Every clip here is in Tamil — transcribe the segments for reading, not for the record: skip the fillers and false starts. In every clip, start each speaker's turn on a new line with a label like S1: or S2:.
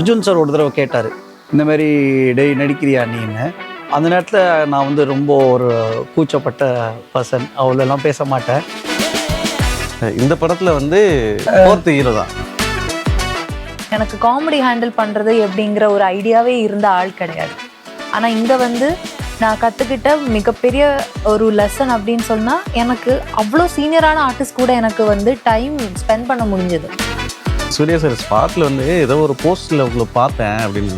S1: அர்ஜுன் சார் ஒரு தடவை கேட்டார், இந்த மாதிரி டெய் நடிக்கிறியா நீன்னு. அந்த நேரத்தில் நான் வந்து ரொம்ப ஒரு கூச்சப்பட்ட பர்சன், அவ்வளோலாம் பேச மாட்டேன்.
S2: இந்த படத்தில் வந்து ஃபோர்த் ஹீரோ தான்.
S3: எனக்கு காமெடி ஹேண்டில் பண்ணுறது எப்படிங்கிற ஒரு ஐடியாவே இருந்த ஆள் கிடையாது. ஆனால் இங்கே வந்து நான் கற்றுக்கிட்ட மிகப்பெரிய ஒரு லெசன் அப்படின்னு சொன்னால், எனக்கு அவ்வளோ சீனியரான ஆர்டிஸ்ட் கூட எனக்கு வந்து டைம் ஸ்பெண்ட் பண்ண முடிஞ்சது.
S2: சூர்யா சார் ஸ்பாட்டில் வந்து ஏதோ ஒரு போஸ்டில் உங்களை பார்த்தேன் அப்படின்னு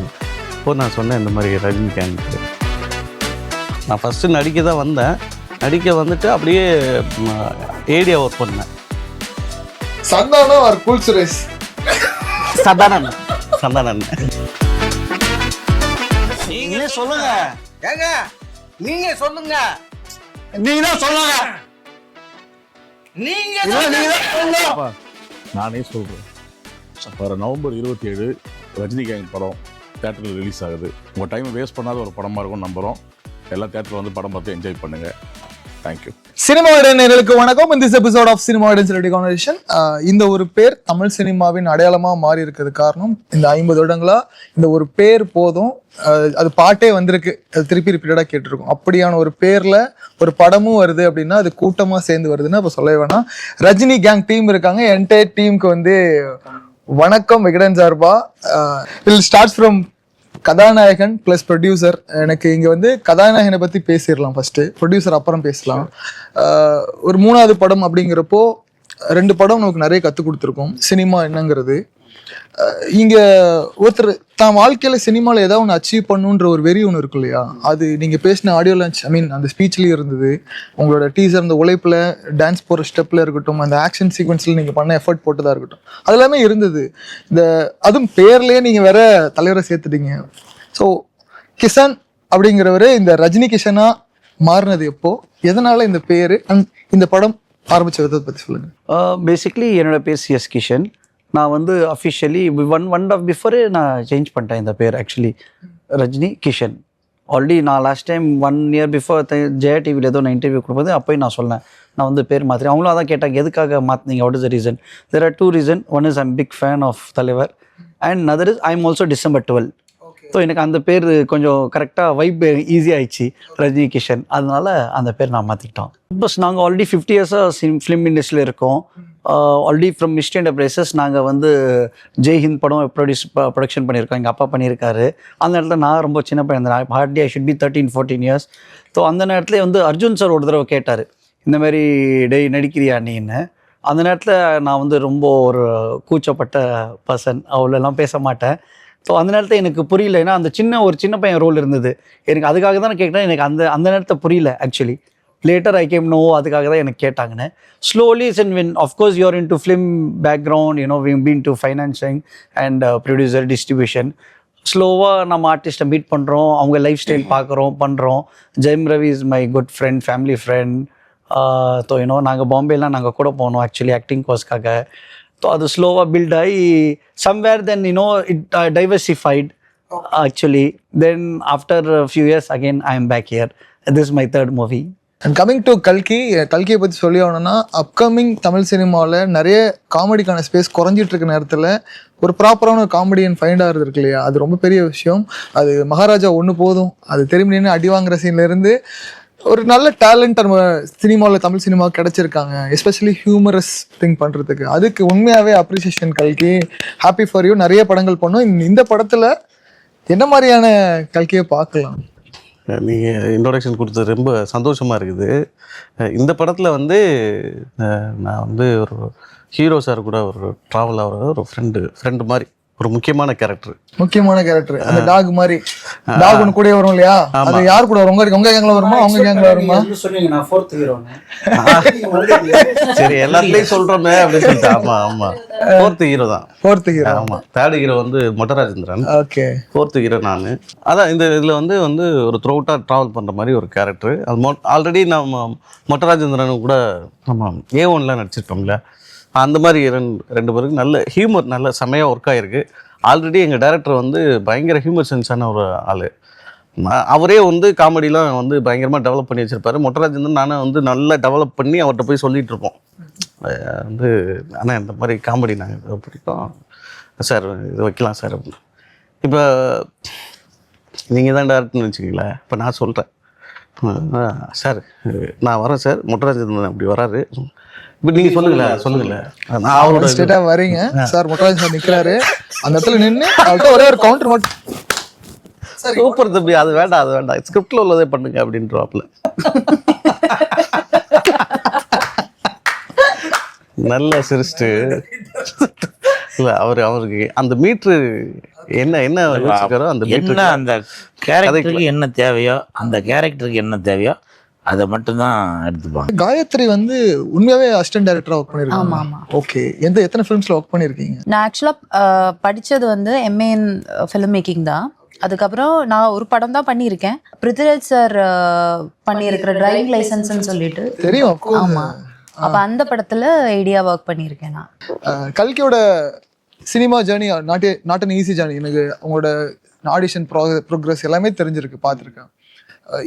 S2: இப்போ நான் சொன்னேன், இந்த மாதிரி ரஜினிகாந்த். நான் ஃபஸ்ட்டு நடிக்க தான் வந்தேன். நடிக்க வந்துட்டு அப்படியே ஏடியா ஒர்க் பண்ணேன்.
S4: Santhanam or cool Suresh?
S2: சந்தானன். சந்தானன்.
S5: நீங்களே சொல்லுங்க. ஏங்க நீங்க சொல்லுங்க.
S4: நீங்க தான் சொல்லுங்க.
S5: நீங்க
S6: நானே சொல்கிறேன். வர நவம்பர் 27 ரஜினிகாந்த் படம் தேட்டரில் ரிலீஸ் ஆகுது. உங்கள் டைமை வேஸ்ட் பண்ணாத ஒரு படமாக இருக்கும்னு நம்புகிறோம். எல்லா தேட்டரில் வந்து படம் பார்த்து என்ஜாய் பண்ணுங்கள். தேங்க்யூ.
S4: சினிமா நேயர்களுக்கு வணக்கம். இந்த எபிசோட் ஆஃப் சினிமா கான்வர்சேஷன். இந்த ஒரு பேர் தமிழ் சினிமாவின் அடையாளமாக மாறி இருக்கிறது காரணம், இந்த 50 வருடங்களா இந்த ஒரு பேர் போதும். அது பாட்டே வந்திருக்கு, அது திருப்பி ரிப்பீட்டடாக கேட்டிருக்கோம். அப்படியான ஒரு பேரில் ஒரு படமும் வருது அப்படின்னா அது கூட்டமாக சேர்ந்து வருதுன்னு அப்போ சொல்ல வேணாம். ரஜினி கேங் டீம் இருக்காங்க. என்டையர் டீமுக்கு வந்து வணக்கம் விகடன் சார்பா. வில் ஸ்டார்ட் ஃப்ரம் கதாநாயகன் ப்ளஸ் ப்ரொடியூசர். எனக்கு இங்கே வந்து கதாநாயகனை பற்றி பேசிடலாம் ஃபஸ்ட்டு, ப்ரொடியூசர் அப்புறம் பேசலாம். ஒரு 3வது படம் அப்படிங்கிறப்போ 2 படம் நமக்கு நிறைய கற்றுக் கொடுத்துருக்கோம் சினிமா என்னங்கிறது. இங்கே ஒருத்தர் தான் வாழ்க்கையில் சினிமாவில் ஏதாவது ஒன்று அச்சீவ் பண்ணுன்ற ஒரு வெறி ஒன்று இருக்கு இல்லையா, அது நீங்கள் பேசின ஆடியோ லான்ச் அந்த ஸ்பீச்லேயும் இருந்தது. உங்களோட டீசர் அந்த உழைப்பில், டான்ஸ் போகிற ஸ்டெப்பில் இருக்கட்டும், அந்த ஆக்ஷன் சீக்வன்ஸில் நீங்கள் பண்ண எஃபர்ட் போட்டதாக இருக்கட்டும், அது எல்லாமே இருந்தது. அதுவும் பேர்லேயே நீங்கள் வேற தலைவரை சேர்த்துட்டீங்க. ஸோ கிஷன் அப்படிங்கிறவர் இந்த ரஜினி கிஷனா மாறினது எப்போ, எதனால இந்த பேர், இந்த படம் ஆரம்பிச்ச விதத்தை பற்றி சொல்லுங்கள்.
S1: பேசிக்லி என்னோட பேர் சிஎஸ் கிஷன். நான் வந்து அஃபிஷியலி ஒன் ஆஃப் பிஃபோரே நான் சேஞ்ச் பண்ணிட்டேன் இந்த பேர். ஆக்சுவலி ரஜினி கிஷன் ஆல்ரெடி நான் last time 1 year before Jaya டிவியில் ஏதோ நான் இன்டர்வியூ கொடுப்பது அப்போயே நான் சொன்னேன் நான் வந்து பேர் மாற்றினேன். அவங்களும் அதான் கேட்டாங்க, எதுக்காக மாற்றினீங்க, what is the reason? There are 2 reasons. One is I'm big fan of Thalaivar and other is I am also December 12. So எனக்கு அந்த பேர் கொஞ்சம் கரெக்டாக வைப் ஈஸி ஆயிடுச்சு, ரஜினி கிஷன். அதனால அந்த பேர் நான் மாற்றிக்கிட்டோம். பஸ் நாங்கள் ஆல்ரெடி 50 years ஃபிலிம் இண்டஸ்ட்ரியில் இருக்கோம். ஆல்ரெடி ஃப்ரம் மிஸ்ட் என்டர்பிரைசஸ் நாங்கள் வந்து ஜெய்ஹிந்த் படம் ப்ரொடக்ஷன் பண்ணியிருக்கோம், எங்கள் அப்பா பண்ணியிருக்காரு. அந்த நேரத்தில் நான் ரொம்ப சின்ன பையன் இருந்தேன், hardly I should be 13-14 years. So அந்த நேரத்தில் வந்து அர்ஜுன் சார் ஒரு தடவை கேட்டார், இந்த மாதிரி டெய் நடிக்கிறியா நீன்னு. அந்த நேரத்தில் நான் வந்து ரொம்ப ஒரு கூச்சப்பட்ட பர்சன், அவ்வளோலாம் பேச மாட்டேன். ஸோ அந்த நேரத்தில் எனக்கு புரியல, ஏன்னா அந்த ஒரு சின்ன பையன் ரோல் இருந்தது எனக்கு. அதுக்காக தான் நான் கேட்டேன், எனக்கு அந்த நேரத்தை புரியல actually. Later I came know, அதுக்காக தான் எனக்கு கேட்டாங்கன்னு. Slowly and when of course you're in to film background, we been to financing and producer, distribution. ஸ்லோவாக நம்ம ஆர்டிஸ்ட்டை மீட் பண்ணுறோம், அவங்க லைஃப் ஸ்டைல் பார்க்குறோம், பண்ணுறோம். Jayam Ravi is my good friend, family friend. So நாங்கள் பாம்பேலாம் நாங்கள் கூட போனோம் ஆக்சுவலி ஆக்டிங் கோர்ஸ்க்காக. ஸோ அது ஸ்லோவாக பில்ட் ஆகி somewhere then it diversified actually. Then after few years again I am back here. This is my 3rd movie.
S4: And coming to கல்கியை பற்றி சொல்லி ஆகணும்னா, அப்கமிங் தமிழ் சினிமாவில் நிறைய காமெடிக்கான ஸ்பேஸ் குறைஞ்சிட்டு இருக்க நேரத்தில் ஒரு ப்ராப்பரான காமெடியன் ஃபைண்ட் ஆகிறது இருக்கு இல்லையா, அது ரொம்ப பெரிய விஷயம். அது மகாராஜா ஒன்று போதும், அது திரும்பி நின்று அடி வாங்குற சீன்லேருந்து ஒரு நல்ல டேலண்ட் நம்ம சினிமாவில், தமிழ் சினிமா கிடச்சிருக்காங்க, எஸ்பெஷலி ஹியூமரஸ் திங் பண்ணுறதுக்கு. அதுக்கு உண்மையாகவே அப்ரிசியேஷன் கல்கி. Happy for you. நிறைய படங்கள் பண்ணோம். இந்த படத்தில் என்ன மாதிரியான கல்கியை பார்க்கலாம்?
S2: நீங்கள் இன்ட்ரோடக்ஷன் கொடுத்தது ரொம்ப சந்தோஷமாக இருக்குது. இந்த படத்தில் வந்து நான் வந்து ஒரு ஹீரோ சார் கூட ஒரு ட்ராவல் ஆகிற ஒரு ஃப்ரெண்டு மாதிரி ஒரு முக்கியமான கேரக்டர்.
S4: அந்த டாக் மாதிரி, டாக் ஒன்று கூட வரும் இல்லையா, அது யார் கூட வரும்? உங்க கேங்ல வருமா, அவங்க கேங்ல வருமா?
S1: நான் 4th hero.
S2: சரி, எல்லாத்துலேயும் சொல்கிறோமே அப்படின்னு சொல்லிட்டு. ஆமாம், 4th hero தான்.
S4: 4th hero.
S2: ஆமாம், 3rd hero வந்து மொட்டராஜேந்திரன்.
S4: ஓகே.
S2: 4th hero நான். அதான் இந்த இதில் வந்து ஒரு த்ரூஅவுட்டாக ட்ராவல் பண்ணுற மாதிரி ஒரு கேரக்டர். அது ஆல்ரெடி நம்ம மொட்டராஜேந்திரன் கூட நம்ம A1 நடிச்சிருக்கோம்ல, அந்த மாதிரி 2 பேருக்கு நல்ல ஹியூமர், நல்ல செமையாக ஒர்க் ஆகிருக்கு. ஆல்ரெடி எங்கள் டைரக்டர் வந்து பயங்கர ஹியூமர் சென்ஸான ஒரு ஆள். அவரே வந்து காமெடிலாம் வந்து பயங்கரமாக டெவலப் பண்ணி வச்சுருப்பாரு. மொட்டராஜேந்திரன் நானும் வந்து நல்லா டெவலப் பண்ணி அவர்கிட்ட போய் சொல்லிகிட்டு இருப்போம் வந்து, ஆனால் இந்த மாதிரி காமெடி நாங்கள் பிடிக்கும் சார், இது வைக்கலாம் சார் அப்படின்னு. இப்போ நீங்கள் தான் டேரக்டர்னு வச்சுக்கீங்களேன். இப்போ நான் சொல்கிறேன், சார் நான் வரேன் சார், மொட்டராஜன் அப்படி வராரு, இப்போ நீங்கள் சொல்லுங்களேன். நான் அவரோட
S4: ஸ்டேட்டா வரீங்க சார், மொட்டராஜன் சார் நிக்கிறாரு அந்த இடத்துல நின்று அவர்கிட்ட ஒரே ஒரு கவுண்டர் மட்டும்,
S2: சூப்பர் தம்பி, அது வேண்டாம் ஸ்கிரிப்டில் உள்ளதே பண்ணுங்க அப்படின்றவாப்புல. நல்லா சிரிச்சிட்டு இல்லை அவருக்கு அந்த மீட்ரு என்ன வச்சுக்காரோ அந்த
S7: என்ன அந்த கேரக்டருக்கு என்ன தேவையோ, அந்த கேரக்டருக்கு என்ன தேவையோ அதை மட்டும்தான் எடுத்துப்பாங்க.
S4: காயத்ரி வந்து உண்மையாவே அசிஸ்டன்ட் டைரக்டரா ஒர்க் பண்ணிருக்காங்க.
S3: ஆமா, ஆமா.
S4: ஓகே, எத்தனை ஃபிலிம்ஸ்ல ஒர்க் பண்ணிருக்கீங்க?
S3: நான் ஆக்சுவலாக படித்தது வந்து எம்ஏ இன் ஃபிலிம் மேக்கிங் தான். அதுக்கப்புறம் நான் ஒரு படம் தான் பண்ணியிருக்கேன். பிருத்திராஜ் சார் பண்ணியிருக்கிற டிரைவிங் லைசன்ஸ்ன்னு சொல்லிட்டு
S4: தெரியும், of course.
S3: ஆமா. அப்போ அந்த படத்துல ஐடியா ஒர்க் பண்ணியிருக்கேன் நான்.
S4: கல்கியோட cinema journey not an easy journey. எனக்கு உங்களோட ஆடிஷன் ப்ரோக்ரஸ் எல்லாமே தெரிஞ்சிருக்கு, பார்த்துருக்கேன்.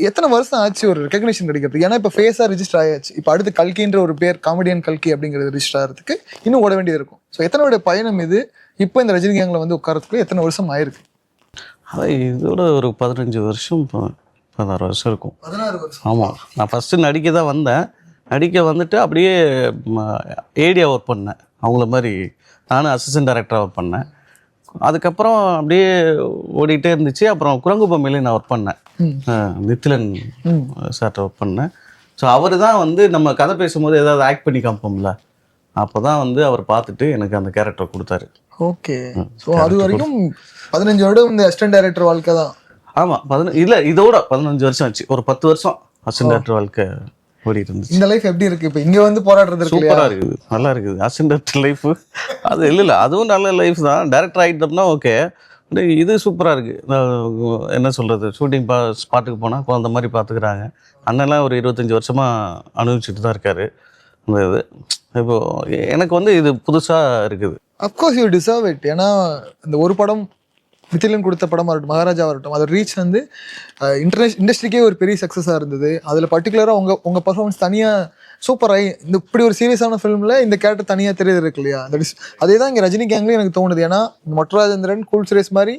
S4: எத்தனை வருஷம் ஆச்சு ஒரு ரெகக்னிஷன் கிடைக்கிறது? ஏன்னா இப்போ ஃபேஸாக ரிஜிஸ்டர் ஆயாச்சு, இப்போ அடுத்து கல்கின்ற ஒரு பேர், காமெடியன் கல்கி அப்படிங்கிறது ரிஜிஸ்டர் ஆகிறதுக்கு இன்னும் ஓட வேண்டியது இருக்கும். ஸோ எத்தனை பயணம் இது? இப்போ இந்த ரஜினி கேங்கில் வந்து உட்காரத்துக்கு எத்தனை வருஷம் ஆயிருக்கு?
S2: அதான் இதோட ஒரு 15 வருஷம் 16 வருஷம் இருக்கும்.
S4: 16 வருஷம்.
S2: ஆமாம், நான் ஃபஸ்ட்டு நடிக்க தான் வந்தேன். நடிக்க வந்துட்டு அப்படியே ஏடியா ஒர்க் பண்ணேன், அவங்கள மாதிரி நானும் அசிஸ்டன்ட் டைரக்டராக ஒர்க் பண்ணேன். அதுக்கப்புறம் அப்படியே ஓடிட்டே இருந்துச்சு. அப்புறம் குரங்கு பொம்மையிலே நான் ஒர்க் பண்ணேன், நித்திலன் சார்ட்ட ஒர்க் பண்ணேன். ஸோ அவர் தான் வந்து நம்ம கதை பேசும்போது ஏதாவது ஆக்ட் பண்ணி காமிப்போம்ல, அப்போ தான் வந்து அவர் பார்த்துட்டு எனக்கு அந்த கேரக்டர் கொடுத்தாரு.
S4: ஓகே, ஸோ அது வரைக்கும் 15 வருடம் இந்த அசிஸ்டன்ட் டைரக்டர் வாழ்க்கை தான்.
S2: ஆமாம், இல்லை இதோட 15 வருஷம் ஆச்சு. ஒரு 10 வருஷம் அசிஸ்டன்ட் டைரக்டர் வாழ்க்கை ஓடிட்டு இருந்துச்சு.
S4: இந்த லைஃப் எப்படி இருக்கு இப்போ? இங்கே வந்து போராடுறது
S2: சூப்பராக இருக்குது, நல்லா இருக்குது. அசிஸ்டன்ட் டைரக்டர் லைஃப் அது இல்லை, அதுவும் நல்ல லைஃப் தான். டைரக்டர் ஆகிட்டோம்னா ஓகே, இது சூப்பராக இருக்குது. என்ன சொல்கிறது, ஷூட்டிங் ஸ்பாட்டுக்கு போனால் குழந்த மாதிரி பார்த்துக்கிறாங்க. அண்ணெல்லாம் ஒரு 25 வருஷமாக அனுபவிச்சுட்டு தான் இருக்காரு அந்த இது. இப்போது எனக்கு வந்து இது புதுசாக இருக்குது.
S4: Of course you deserve it. ஏன்னா இந்த ஒரு படம் நித்திலன் கொடுத்த படமாக இருக்கட்டும், மகாராஜாவாக இருக்கட்டும், அதோட ரீச் வந்து இண்டஸ்ட்ரிக்கே ஒரு பெரிய சக்ஸஸாக இருந்தது. அதில் பர்டிகுலராக உங்கள் பர்ஃபார்மன்ஸ் தனியாக சூப்பராகி இந்த இப்படி ஒரு சீரியஸான ஃபிலிமில் இந்த கேரக்டர் தனியாக தெரியுது இருக்கு இல்லையா? அதே தான் இங்கே ரஜினி கேங்லேயும் எனக்கு தோணுது. ஏன்னா மொட்டராஜேந்திரன், கூல் சுரேஷ் மாதிரி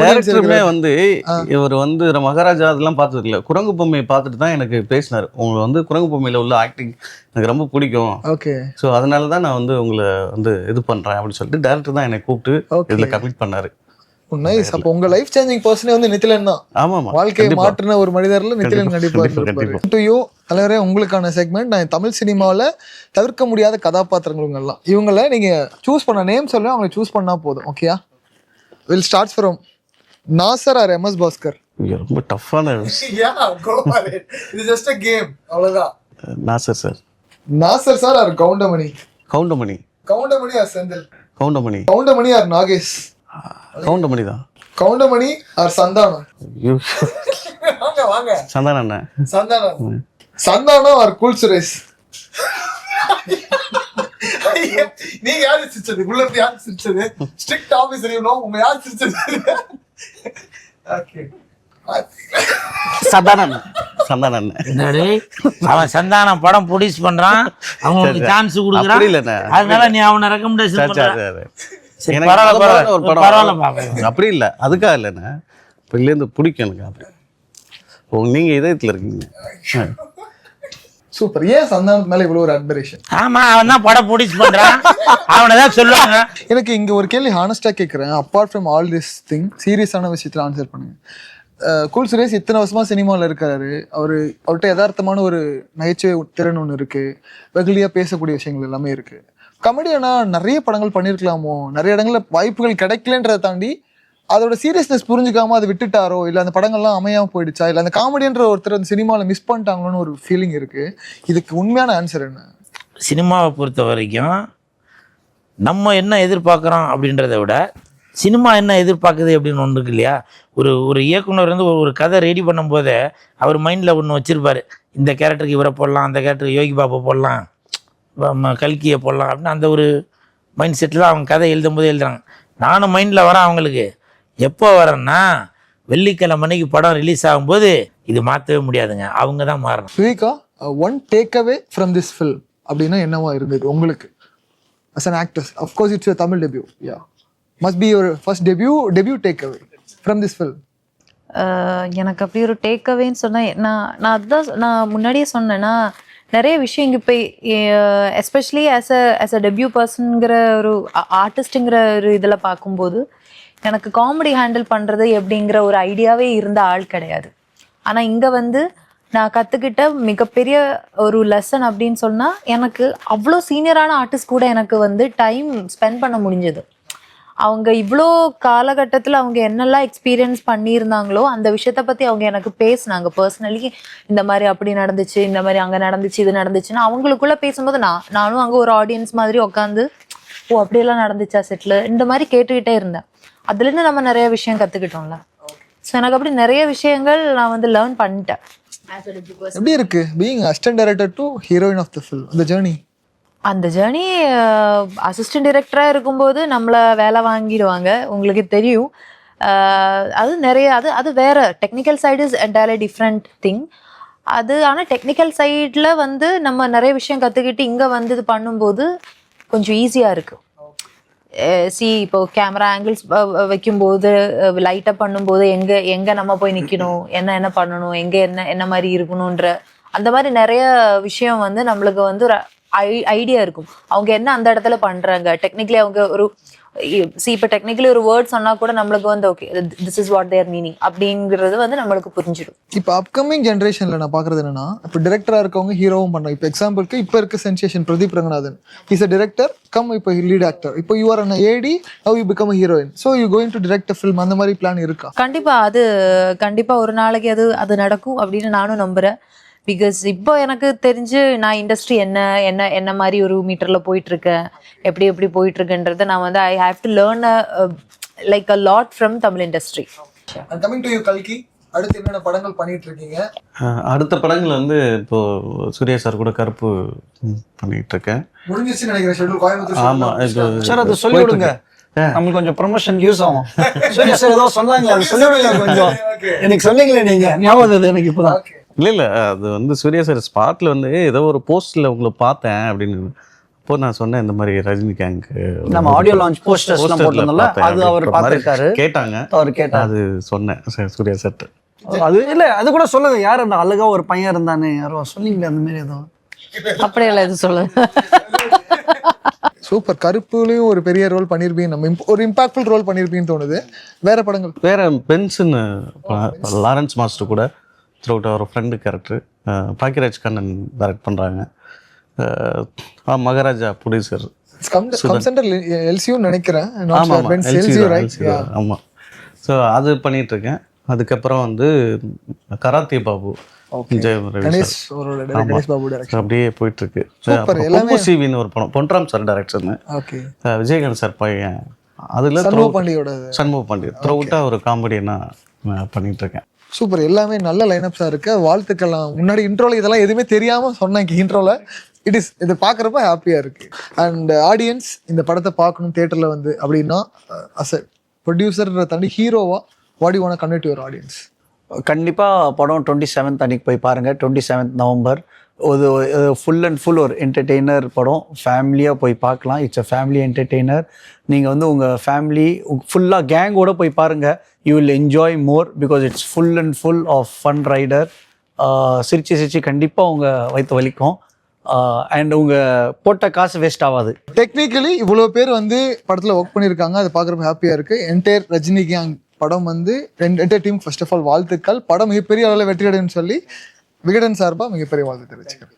S2: டேரக்டருமே வந்து இவர் வந்து மகாராஜா அதெல்லாம் பார்த்தது இல்லை, குரங்கு பொம்மையை பார்த்துட்டு தான் எனக்கு பேசினார். உங்களுக்கு வந்து குரங்கு பொம்மையில் உள்ள ஆக்டிங் எனக்கு ரொம்ப பிடிக்கும்.
S4: ஓகே,
S2: ஸோ அதனால தான் நான் வந்து உங்களை வந்து இது பண்ணுறேன் அப்படின்னு சொல்லிட்டு டேரக்டர் தான் என்னை கூப்பிட்டு இதில் கமிட் பண்ணார்.
S4: நைஸ். அப்போ உங்க லைஃப் சேஞ்சிங் பர்சனே வந்து நித்திலன் தான்.
S2: ஆமாம்,
S4: வாழ்க்கையை மாற்றின ஒரு மனிதர்ல நித்திலன் கண்டிப்பா. டு யூ தலைவரே, உங்களுக்கான செக்மெண்ட். நான் தமிழ் சினிமாவில் தவிர்க்க முடியாத கதாபாத்திரங்கள் இவங்கள நீங்க சூஸ் பண்ண நேம் சொல்லுவேன், அவங்களை சூஸ் பண்ணா போதும். ஓகேயா? Will start from Nassar or MS Bhaskar.
S2: ரொம்ப டஃப்பான
S4: இது ஜஸ்ட் a கேம், அவ்வளவுதான்.
S2: Nassar sir.
S4: Nassar sir or Goundamani.
S2: Goundamani.
S4: Goundamani or Senthil.
S2: Goundamani.
S4: Goundamani or Nagesh.
S2: Goundamani தான்.
S4: கவுண்டமணி ஆர் சந்தானம். வாங்க வாங்க.
S2: சந்தானம் அண்ணன்.
S4: சந்தானம். Santhanam or cool Suresh. நீங்க யாரு சிரிச்சது? உள்ள இருந்து யாரு சிரிச்சது? ஸ்ட்ரிக்ட் ஆபீசர் யூ நோ, உங்க யாரு சிரிச்சது? ஓகே,
S2: சந்தானம். சந்தானம்
S7: என்னடே அவன் சந்தானம் படம் ப்ரொடியூஸ் பண்றான், அவங்களுக்கு சான்ஸ் கொடுக்குறான்.
S2: அப்படி இல்லைண்ணே,
S7: அதனால நீ அவனை ரெக்கமெண்டேஷன் பண்ற.
S2: அப்படி இல்லை, அதுக்காக இல்லைண்ணே, இப்போலேருந்து பிடிக்கும் எனக்கு. அப்படி நீங்கள் இதயத்தில் இருக்கீங்க.
S4: சூப்பர். ஏன் சந்தானத்து மேல இவ்வளவு ஒரு அட்மிரேஷன்?
S7: ஆமா, அவன் தான் படம் ப்ரொடியூஸ் பண்றான், அவனை தான் சொல்லுவாங்க.
S4: எனக்கு இங்க ஒரு கேள்வி ஹானஸ்டா கேட்கறேன். Apart from all this thing, சீரியஸான விஷயத்துல ஆன்சர் பண்ணுங்க. கூல் சுரேஷ் இத்தனை வருஷமா சினிமாவில் இருக்காரு. அவர்கிட்ட யதார்த்தமான ஒரு நகைச்சுவை திறன் ஒன்று இருக்கு, வெகுளியா பேசக்கூடிய விஷயங்கள் எல்லாமே இருக்கு. கமெடியனா நிறைய படங்கள் பண்ணியிருக்கலாமோ, நிறைய இடங்கள்ல வாய்ப்புகள் கிடைக்கலன்றதை தாண்டி அதோட சீரியஸ்னஸ் புரிஞ்சுக்காம அதை விட்டுட்டாரோ, இல்லை அந்த படங்கள்லாம் அமையாம போயிடுச்சா, இல்லை அந்த காமெடின்ற ஒருத்தர் அந்த சினிமாவில் மிஸ் பண்ணிட்டாங்களோன்னு ஒரு ஃபீலிங் இருக்கு. இதுக்கு உண்மையான ஆன்சர் என்ன?
S7: சினிமாவை பொறுத்த வரைக்கும் நம்ம என்ன எதிர்பார்க்குறோம் அப்படின்றத விட சினிமா என்ன எதிர்பார்க்குது அப்படின்னு ஒன்று இருக்கு இல்லையா? ஒரு இயக்குனர் வந்து ஒரு கதை ரெடி பண்ணும்போதே அவர் மைண்டில் ஒன்று வச்சுருப்பார், இந்த கேரக்டருக்கு இவரை போடலாம், அந்த கேரக்டருக்கு யோகி பாபா போடலாம், கல்கியை போடலாம் அப்படின்னு அந்த ஒரு மைண்ட் செட்டில் தான் அவங்க கதை எழுதும் போது எழுதுறாங்க. நானும் மைண்டில் வரேன் அவங்களுக்கு. எப்போ வரேன்னா வெள்ளிக்கிழமை அன்னைக்கு படம் ரிலீஸ் ஆகும்போது இது மாற்றவே முடியாதுங்க, அவங்க தான் மாறணும்.
S4: Viveka, one take away from this film அப்படின்னா என்னவா இருந்தது உங்களுக்கு as an actor? Of course it's your Tamil debut. Yeah, must be your first debut take away. From this film?
S3: எனக்கு அப்படி ஒரு டேக்அவேன்னு சொன்னால் நான் அதுதான் நான் முன்னாடியே சொன்னேன்னா நிறைய விஷயம் இங்கே இப்போ எஸ்பெஷலி ஆஸ் அ டெபியூ பர்சனுங்கிற ஒரு ஆர்டிஸ்ட்டுங்கிற ஒரு இதில் பார்க்கும்போது எனக்கு காமெடி ஹேண்டில் பண்ணுறது எப்படிங்கிற ஒரு ஐடியாவே இருந்த ஆள் கிடையாது. ஆனால் இங்கே வந்து நான் கற்றுக்கிட்ட மிகப்பெரிய ஒரு லெசன் அப்படின்னு சொன்னால் எனக்கு அவ்வளோ சீனியரான ஆர்டிஸ்ட் கூட எனக்கு வந்து டைம் ஸ்பெண்ட் பண்ண முடிஞ்சது. அவங்க இவ்வளோ காலகட்டத்தில் அவங்க என்னெல்லாம் எக்ஸ்பீரியன்ஸ் பண்ணியிருந்தாங்களோ அந்த விஷயத்த பற்றி அவங்க எனக்கு பேசினாங்க பர்சனலி. இந்த மாதிரி அப்படி நடந்துச்சு, இந்த மாதிரி அங்கே நடந்துச்சு, இது நடந்துச்சுன்னா அவங்களுக்குள்ளே பேசும்போது நானும் அங்கே ஒரு ஆடியன்ஸ் மாதிரி உட்காந்து ஓ அப்படியெல்லாம் நடந்துச்சா செட்டில் இந்த மாதிரி கேட்டுக்கிட்டே இருந்தேன். அதுலேருந்து நம்ம நிறைய விஷயம் கற்றுக்கிட்டோம்ல. ஸோ எனக்கு அப்படி நிறைய விஷயங்கள் நான் வந்து லேர்ன் பண்ணிட்டேன்.
S4: எப்படி இருக்கு being assistant director to heroine of the film, அந்த ஜேர்னி?
S3: அந்த ஜேர்னி அசிஸ்டன்ட் டிரெக்டராக இருக்கும்போது நம்மளை வேலை வாங்கிடுவாங்க, உங்களுக்கு தெரியும். அது நிறைய அது வேற technical side is entirely different thing. அது ஆனால் டெக்னிக்கல் சைடில் வந்து நம்ம நிறைய விஷயம் கற்றுக்கிட்டு இங்கே வந்து இது பண்ணும்போது கொஞ்சம் ஈஸியாக இருக்குது. இப்போ கேமரா ஆங்கிள்ஸ் வைக்கும்போது லைட்டாக பண்ணும்போது எங்கே நம்ம போய் நிற்கணும், என்ன பண்ணணும், எங்கே என்ன மாதிரி இருக்கணுன்ற அந்த மாதிரி நிறைய விஷயம் வந்து நம்மளுக்கு வந்து ஒரு ஐடியா இருக்கும். அவங்க என்ன அந்த இடத்துல பண்றாங்க டெக்னிக்கலி, அவங்க ஒரு இப்போ டெக்னிக்கலி ஒரு வேர்ட் சொன்னா கூட நம்மளுக்கு வந்து okay this is what their meaning அப்படிங்கிறது வந்து நம்மளுக்கு புரிஞ்சிடும்.
S4: இப்போ அப்கமிங் ஜென்ரேஷன்ல நான் பாக்குறது என்னன்னா, இப்போ டிரெக்டரா இருக்கவங்க ஹீரோவும் பண்றாங்க. இப்போ எக்ஸாம்பிளுக்கு இப்போ இருக்க sensation Pradeep Ranganathan is a director cum இப்போ லீட் ஆக்டர். இப்போ you are an AD, now you become a heroine, so you going to direct a film, அந்த மாதிரி பிளான் இருக்கா?
S3: கண்டிப்பா ஒரு நாளைக்கு அது நடக்கும் அப்படின்னு நானும் நம்புறேன். பிகாஸ் இப்போ எனக்கு தெரிஞ்சு நான் இண்டஸ்ட்ரி என்ன மாதிரி ஒரு மீட்டர்ல போயிட்டு இருக்கேன், எப்படி போயிட்டு இருக்குன்றத நான் வந்து I have to learn like a lot from Tamil industry.
S4: Coming to you கல்கி, அடுத்து என்னென்ன படங்கள் பண்ணிட்டு இருக்கீங்க?
S2: அடுத்த படங்கள் வந்து இப்போ சூர்யா சார் கூட கருப்பு பண்ணிட்டு இருக்கேன்.
S4: முடிஞ்சிருச்சுன்னு நினைக்கிறேன் ஷெட்யூல் கோயம்புத்தூர்.
S2: ஆமா, இப்போ
S1: சார் அது சொல்லி விடுங்க, நம்மளுக்கு கொஞ்சம் ப்ரொமோஷன் யூஸ் ஆகும். சரி சார் ஏதோ சொன்னாங்க, அது சொல்லி விடுங்க கொஞ்சம். எனக்கு சொன்னீங்களே நீங்க, ஞாபகம் எனக்கு இப்போதான்.
S2: இல்லை அது வந்து சூர்யா சார் ஸ்பாட்டில் வந்து ஏதோ ஒரு போஸ்டில் உங்களை பார்த்தேன் அப்படின்னு. அப்போ நான் சொன்னேன் இந்த மாதிரி ரஜினி கேங்க்
S1: நம்ம ஆடியோ லான்ச் போஸ்டர்ஸ்லாம் போட்டோம்ல, அது அவர் பார்த்திருக்காரு,
S2: கேட்டாங்க.
S1: அவர் கேட்டார்,
S2: அது சொன்னேன் சூர்யா சார்.
S1: அது இல்லை அது கூட சொல்லுங்க, யார் அந்த அழகா ஒரு பையன் இருந்தானே யாரோ சொன்னீங்களே அந்த மாதிரி ஏதோ.
S3: அப்படியெல்லாம் எதுவும் சொல்ல.
S4: சூப்பர். கருப்புலையும் ஒரு பெரிய ரோல் பண்ணிருப்பீங்க, நம்ம ஒரு இம்பாக்ட்ஃபுல் ரோல் பண்ணிருப்பீங்கன்னு தோணுது. வேற படங்கள்?
S2: வேற பென்ஸ்ன்னு லாரன்ஸ் மாஸ்டர் கூட த்ரூட் அவர் friend character Bhagyaraj Kannan direct பண்ணுறாங்க. மகாராஜா ப்ரொடியூசர்.
S4: நினைக்கிறேன்.
S2: ஆமாம், ஸோ அது பண்ணிட்டு இருக்கேன். அதுக்கப்புறம் வந்து கராத்தே பாபு அப்படியே போயிட்டு இருக்கு. சிவின்னு ஒரு படம் Ponram sir direction, Vijayakanth sir பையன். அதுல சண்முக பாண்டியன் த்ரூட்டா ஒரு காமெடியனா பண்ணிட்டு இருக்கேன்.
S4: சூப்பர். எல்லாமே நல்ல லைனப்ஸா இருக்கு, வாழ்த்துக்கலாம். முன்னாடி இன்ட்ரோல இதெல்லாம் எதுவுமே தெரியாம சொன்னேன், இன்ட்ரோல இது பார்க்குறப்ப ஹாப்பியா இருக்கு. அண்ட் ஆடியன்ஸ் இந்த படத்தை பார்க்கணும் தியேட்டர்ல வந்து அப்படின்னா, அஸ் அ ப்ரொடியூசர் தாண்டி ஹீரோவா what you want to convey to your audience?
S1: கண்டிப்பாக படம் 27th அன்னைக்கு போய் பாருங்கள். 27th November. ஒரு ஃபுல் அண்ட் ஃபுல் ஒரு என்டர்டெய்னர் படம், ஃபேமிலியாக போய் பார்க்கலாம். It's a family entertainer. நீங்கள் வந்து உங்கள் ஃபேமிலி ஃபுல்லாக கேங்கோடு போய் பாருங்கள், you will enjoy more because it's full and full of fun rider. சிரிச்சு கண்டிப்பாக உங்கள் வயிற்று வலிக்கும். அண்ட் உங்கள் போட்ட காசு வேஸ்ட் ஆகாது.
S4: டெக்னிக்கலி இவ்வளோ பேர் வந்து படத்தில் ஒர்க் பண்ணியிருக்காங்க, அதை பார்க்குறப்ப ஹாப்பியாக இருக்குது. என்டையர் ரஜினி கேங் படம் வந்து entire team first of all வாழ்த்துக்கள். படம் மிகப்பெரிய அளவில் வெற்றி அடைன்னு சொல்லி விகடன் சார்பாக மிகப்பெரிய வாழ்த்து தெரிவிச்சுக்கிறேன்.